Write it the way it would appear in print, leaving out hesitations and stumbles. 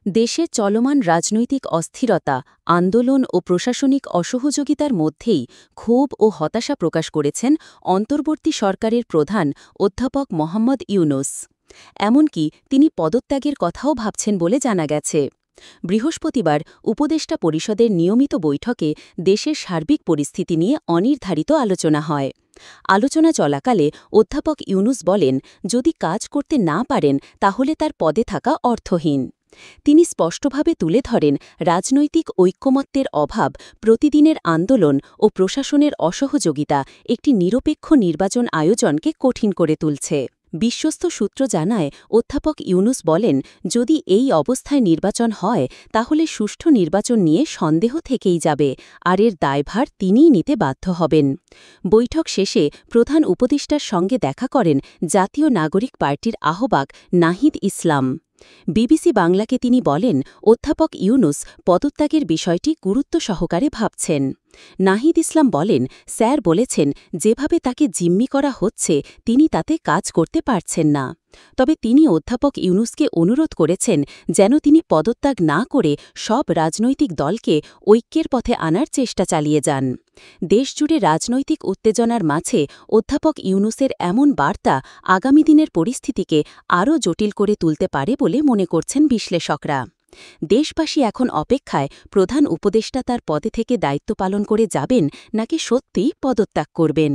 দেশে চলমান রাজনৈতিক অস্থিরতা, আন্দোলন ও প্রশাসনিক অসহযোগিতার মধ্যেই ক্ষোভ ও হতাশা প্রকাশ করেছেন অন্তর্বর্তী সরকারের প্রধান অধ্যাপক মোহাম্মদ ইউনূস। এমনকি তিনি পদত্যাগের কথাও ভাবছেন বলে জানা গেছে। বৃহস্পতিবার উপদেষ্টা পরিষদের নিয়মিত বৈঠকে দেশের সার্বিক পরিস্থিতি নিয়ে অনির্ধারিত আলোচনা হয়। আলোচনা চলাকালে অধ্যাপক ইউনূস বলেন, যদি কাজ করতে না পারেন তাহলে তার পদে থাকা অর্থহীন। তিনি স্পষ্টভাবে তুলে ধরেন, রাজনৈতিক ঐক্যমত্যের অভাব, প্রতিদিনের আন্দোলন ও প্রশাসনের অসহযোগিতা একটি নিরপেক্ষ নির্বাচন আয়োজনকে কঠিন করে তুলছে। বিশ্বস্ত সূত্র জানায়, অধ্যাপক ইউনূস বলেন, যদি এই অবস্থায় নির্বাচন হয় তাহলে সুষ্ঠু নির্বাচন নিয়ে সন্দেহ থেকেই যাবে, আর এর দায়ভার তিনিই নিতে বাধ্য হবেন। বৈঠক শেষে প্রধান উপদেষ্টার সঙ্গে দেখা করেন জাতীয় নাগরিক পার্টির আহ্বায়ক নাহিদ ইসলাম। বিবিসি বাংলাকে তিনি বলেন, অধ্যাপক ইউনূস পদত্যাগের বিষয়টি গুরুত্ব সহকারে ভাবছেন। নাহিদ ইসলাম বলেন, স্যার বলেছেন, যেভাবে তাকে জিম্মি করা হচ্ছে তিনি তাতে কাজ করতে পারছেন না। তবে তিনি অধ্যাপক ইউনূসকে অনুরোধ করেছেন যেন তিনি পদত্যাগ না করে সব রাজনৈতিক দলকে ঐক্যের পথে আনার চেষ্টা চালিয়ে যান। দেশজুড়ে রাজনৈতিক উত্তেজনার মাঝে অধ্যাপক ইউনূসের এমন বার্তা আগামী দিনের পরিস্থিতিকে আরও জটিল করে তুলতে পারে বলে মনে করছেন বিশ্লেষকরা। দেশবাসী এখন অপেক্ষায় প্রধান উপদেষ্টা তার পদে থেকে দায়িত্ব পালন করে যাবেন নাকি সত্যিই পদত্যাগ করবেন।